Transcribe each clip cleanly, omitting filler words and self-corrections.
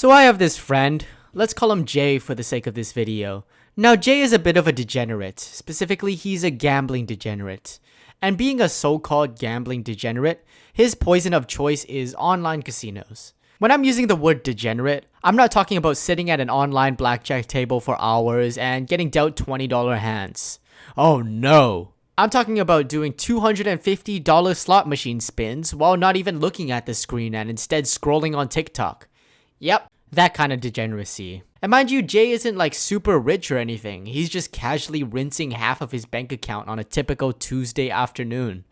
So I have this friend, let's call him Jay for the sake of this video. Now Jay is a bit of a degenerate, specifically he's a gambling degenerate. And being a so-called gambling degenerate, his poison of choice is online casinos. When I'm using the word degenerate, I'm not talking about sitting at an online blackjack table for hours and getting dealt $20 hands. Oh no! I'm talking about doing $250 slot machine spins while not even looking at the screen and instead scrolling on TikTok. Yep, that kind of degeneracy. And mind you, Jay isn't like super rich or anything. He's just casually rinsing half of his bank account on a typical Tuesday afternoon.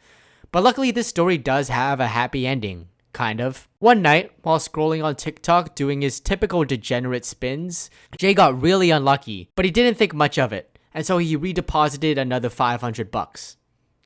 But luckily this story does have a happy ending. Kind of. One night, while scrolling on TikTok doing his typical degenerate spins, Jay got really unlucky, but he didn't think much of it. And so he redeposited another $500.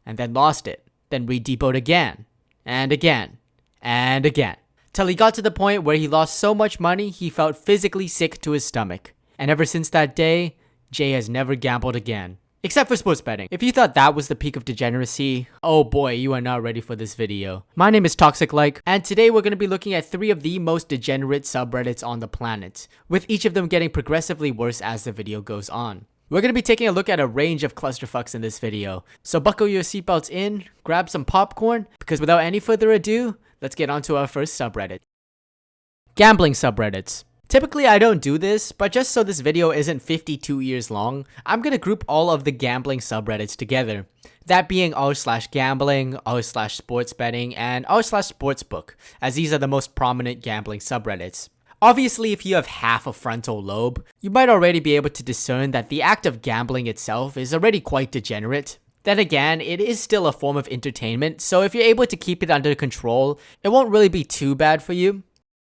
And then lost it. Then redepoted again. And again. And again. Till he got to the point where he lost so much money he felt physically sick to his stomach. And ever since that day, Jay has never gambled again. Except for sports betting. If you thought that was the peak of degeneracy, oh boy, you are not ready for this video. My name is ToxicLike, and today we're going to be looking at 3 of the most degenerate subreddits on the planet, with each of them getting progressively worse as the video goes on. We're going to be taking a look at a range of clusterfucks in this video, so buckle your seatbelts in, grab some popcorn, because without any further ado, let's get on to our first subreddit. Gambling subreddits. Typically I don't do this, but just so this video isn't 52 years long, I'm gonna group all of the gambling subreddits together. That being r/gambling, r/sports betting, and r/sportsbook, as these are the most prominent gambling subreddits. Obviously, if you have half a frontal lobe, you might already be able to discern that the act of gambling itself is already quite degenerate. Then again, it is still a form of entertainment, so if you're able to keep it under control, it won't really be too bad for you.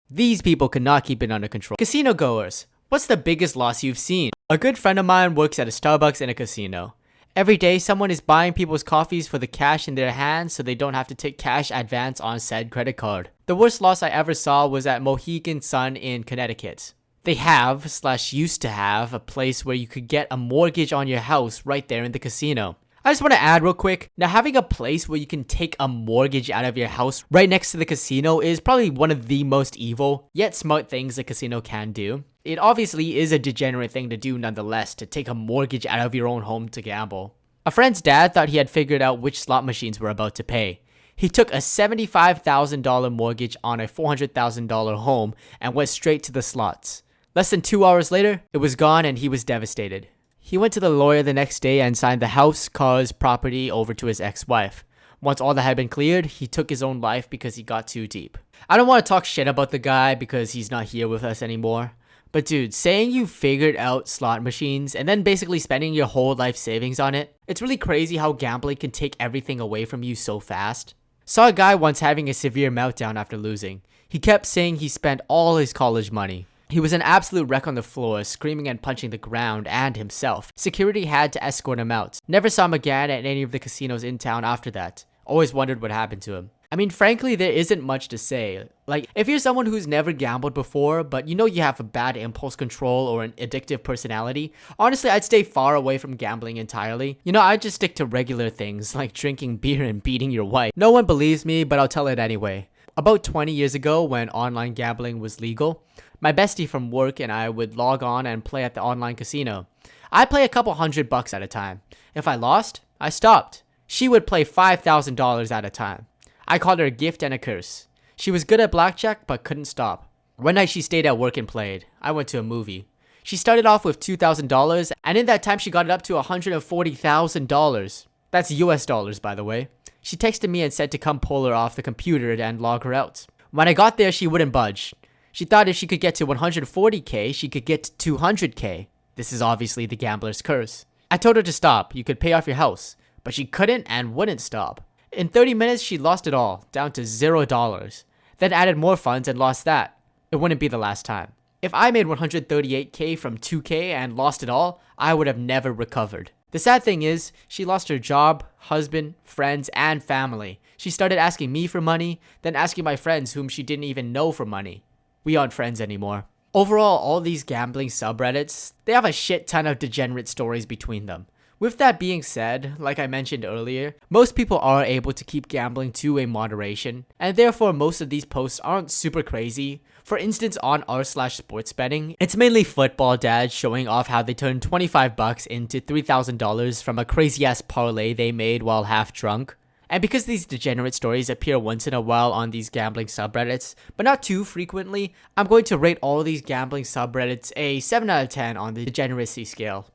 These people cannot keep it under control. Casino goers. What's the biggest loss you've seen? A good friend of mine works at a Starbucks in a casino. Every day, someone is buying people's coffees for the cash in their hands so they don't have to take cash advance on said credit card. The worst loss I ever saw was at Mohegan Sun in Connecticut. They used to have a place where you could get a mortgage on your house right there in the casino. I just want to add real quick, now having a place where you can take a mortgage out of your house right next to the casino is probably one of the most evil, yet smart things a casino can do. It obviously is a degenerate thing to do nonetheless, to take a mortgage out of your own home to gamble. A friend's dad thought he had figured out which slot machines were about to pay. He took a $75,000 mortgage on a $400,000 home and went straight to the slots. Less than 2 hours later, it was gone and he was devastated. He went to the lawyer the next day and signed the house, cars, property over to his ex-wife. Once all that had been cleared, he took his own life because he got too deep. I don't want to talk shit about the guy because he's not here with us anymore. But dude, saying you figured out slot machines and then basically spending your whole life savings on it, it's really crazy how gambling can take everything away from you so fast. Saw a guy once having a severe meltdown after losing. He kept saying he spent all his college money. He was an absolute wreck on the floor, screaming and punching the ground and himself. Security had to escort him out. Never saw him again at any of the casinos in town after that. Always wondered what happened to him. I mean, frankly, there isn't much to say. Like, if you're someone who's never gambled before, but you know you have a bad impulse control or an addictive personality, honestly, I'd stay far away from gambling entirely. You know, I'd just stick to regular things, like drinking beer and beating your wife. No one believes me, but I'll tell it anyway. About 20 years ago, when online gambling was legal, my bestie from work and I would log on and play at the online casino. I'd play a couple $100 at a time. If I lost, I stopped. She would play $5,000 at a time. I called her a gift and a curse. She was good at blackjack but couldn't stop. One night she stayed at work and played. I went to a movie. She started off with $2,000 and in that time she got it up to $140,000. That's US dollars, by the way. She texted me and said to come pull her off the computer and log her out. When I got there, she wouldn't budge. She thought if she could get to 140k, she could get to 200k. This is obviously the gambler's curse. I told her to stop, you could pay off your house. But she couldn't and wouldn't stop. In 30 minutes, she lost it all, down to $0. Then added more funds and lost that. It wouldn't be the last time. If I made 138k from 2k and lost it all, I would have never recovered. The sad thing is, she lost her job, husband, friends, and family. She started asking me for money, then asking my friends whom she didn't even know for money. We aren't friends anymore. Overall, all these gambling subreddits, they have a shit ton of degenerate stories between them. With that being said, like I mentioned earlier, most people are able to keep gambling to a moderation, and therefore most of these posts aren't super crazy. For instance, on r/sports betting, it's mainly football dads showing off how they turned $25 into $3,000 from a crazy ass parlay they made while half drunk. And because these degenerate stories appear once in a while on these gambling subreddits, but not too frequently, I'm going to rate all these gambling subreddits a 7 out of 10 on the degeneracy scale.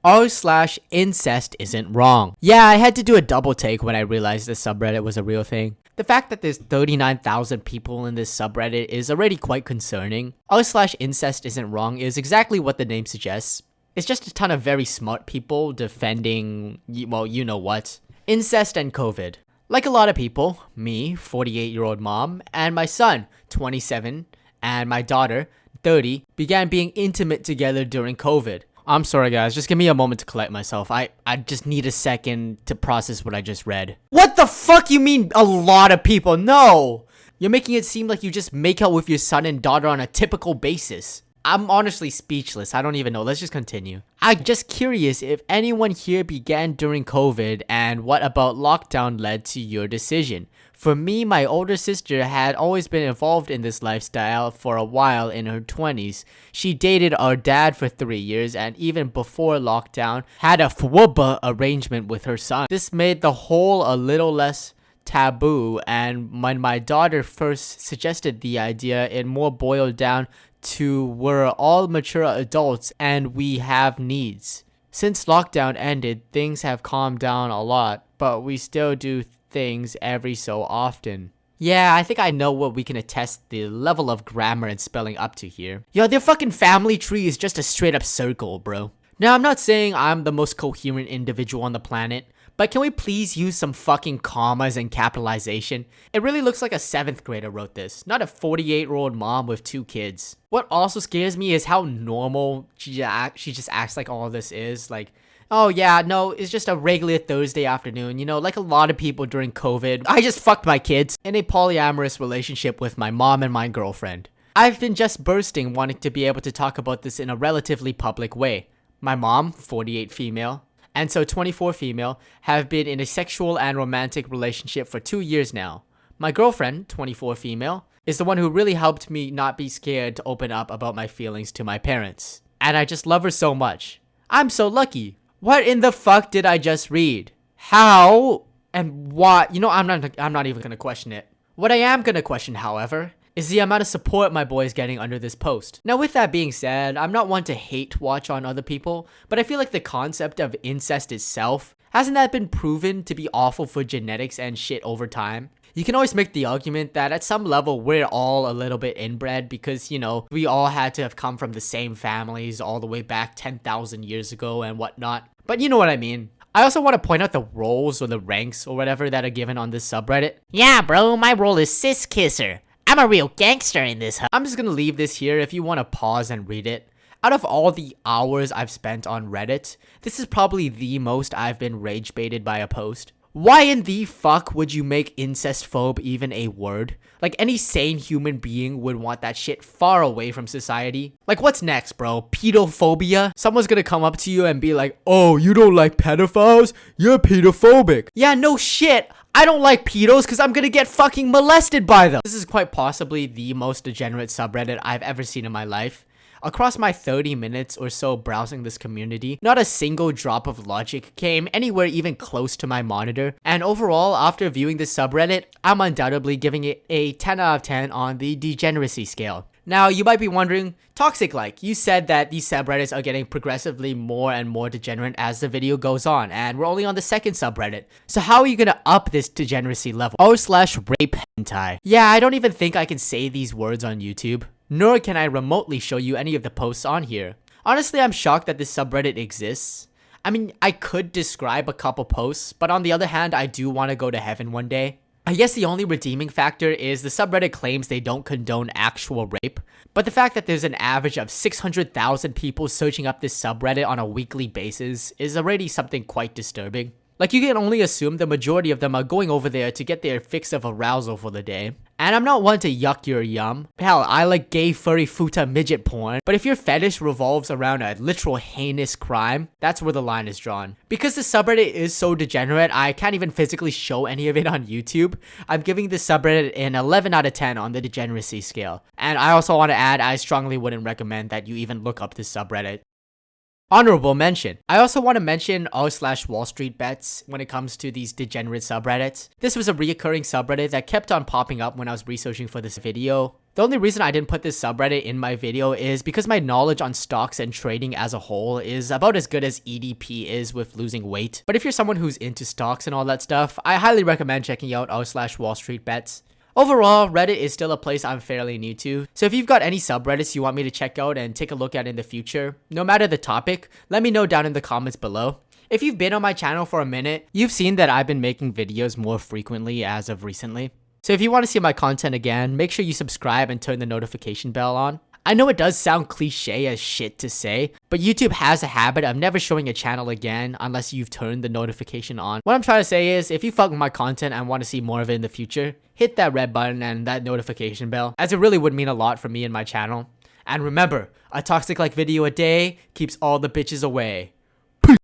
r/incest isn't wrong. Yeah, I had to do a double take when I realized this subreddit was a real thing. The fact that there's 39,000 people in this subreddit is already quite concerning. r/incest isn't wrong is exactly what the name suggests. It's just a ton of very smart people defending, well, you know what. Incest and COVID. Like a lot of people, me, 48-year-old mom, and my son, 27, and my daughter, 30, began being intimate together during COVID. I'm sorry guys, just give me a moment to collect myself. I just need a second to process what I just read. What the fuck you mean a lot of people? No! You're making it seem like you just make out with your son and daughter on a typical basis. I'm honestly speechless. I don't even know. Let's just continue. I'm just curious if anyone here began during COVID and what about lockdown led to your decision. For me, my older sister had always been involved in this lifestyle for a while in her 20s. She dated our dad for 3 years and even before lockdown had a FWBA arrangement with her son. This made the whole a little less taboo, and when my daughter first suggested the idea, it more boiled down to we're all mature adults and we have needs. Since lockdown ended, things have calmed down a lot, but we still do things every so often. Yeah, I think I know what we can attest the level of grammar and spelling up to here. Yo, their fucking family tree is just a straight up circle, bro. Now, I'm not saying I'm the most coherent individual on the planet, but can we please use some fucking commas and capitalization? It really looks like a 7th grader wrote this, not a 48-year-old mom with 2 kids. What also scares me is how normal she just acts like all this is. Like, oh yeah, no, it's just a regular Thursday afternoon, you know, like a lot of people during COVID. I just fucked my kids in a polyamorous relationship with my mom and my girlfriend. I've been just bursting wanting to be able to talk about this in a relatively public way. My mom, 48 female, and so 24 female, have been in a sexual and romantic relationship for 2 years now. My girlfriend, 24 female, is the one who really helped me not be scared to open up about my feelings to my parents. And I just love her so much. I'm so lucky. What in the fuck did I just read? How and why? You know, I'm not even gonna question it. What I am gonna question, however, is the amount of support my boy is getting under this post. Now, with that being said, I'm not one to hate watch on other people, but I feel like the concept of incest itself, hasn't that been proven to be awful for genetics and shit over time? You can always make the argument that at some level we're all a little bit inbred because, you know, we all had to have come from the same families all the way back 10,000 years ago and whatnot. But you know what I mean. I also want to point out the roles or the ranks or whatever that are given on this subreddit. Yeah, bro, my role is cis kisser. I'm a real gangster in this. I'm just gonna leave this here if you want to pause and read it. Out of all the hours I've spent on Reddit, this is probably the most I've been rage baited by a post. Why in the fuck would you make incestphobe even a word? Like, any sane human being would want that shit far away from society. Like, what's next, bro? Pedophobia? Someone's gonna come up to you and be like, oh, you don't like pedophiles? You're pedophobic. Yeah, no shit. I don't like pedos because I'm gonna get fucking molested by them. This is quite possibly the most degenerate subreddit I've ever seen in my life. Across my 30 minutes or so browsing this community, not a single drop of logic came anywhere even close to my monitor. And overall, after viewing this subreddit, I'm undoubtedly giving it a 10 out of 10 on the degeneracy scale. Now, you might be wondering, ToxicLike, you said that these subreddits are getting progressively more and more degenerate as the video goes on, and we're only on the 2nd subreddit. So how are you gonna up this degeneracy level? r/rape hentai. Yeah, I don't even think I can say these words on YouTube. Nor can I remotely show you any of the posts on here. Honestly, I'm shocked that this subreddit exists. I mean, I could describe a couple posts, but on the other hand, I do want to go to heaven one day. I guess the only redeeming factor is the subreddit claims they don't condone actual rape, but the fact that there's an average of 600,000 people searching up this subreddit on a weekly basis is already something quite disturbing. Like, you can only assume the majority of them are going over there to get their fix of arousal for the day. And I'm not one to yuck your yum. Hell, I like gay furry futa midget porn. But if your fetish revolves around a literal heinous crime, that's where the line is drawn. Because the subreddit is so degenerate, I can't even physically show any of it on YouTube. I'm giving this subreddit an 11 out of 10 on the degeneracy scale. And I also want to add, I strongly wouldn't recommend that you even look up this subreddit. Honorable mention. I also want to mention r/Wall Street bets when it comes to these degenerate subreddits. This was a reoccurring subreddit that kept on popping up when I was researching for this video. The only reason I didn't put this subreddit in my video is because my knowledge on stocks and trading as a whole is about as good as EDP is with losing weight. But if you're someone who's into stocks and all that stuff, I highly recommend checking out r/Wall Street bets. Overall, Reddit is still a place I'm fairly new to, so if you've got any subreddits you want me to check out and take a look at in the future, no matter the topic, let me know down in the comments below. If you've been on my channel for a minute, you've seen that I've been making videos more frequently as of recently. So if you want to see my content again, make sure you subscribe and turn the notification bell on. I know it does sound cliche as shit to say, but YouTube has a habit of never showing a channel again unless you've turned the notification on. What I'm trying to say is, if you fuck with my content and want to see more of it in the future, hit that red button and that notification bell, as it really would mean a lot for me and my channel. And remember, a toxic like video a day keeps all the bitches away.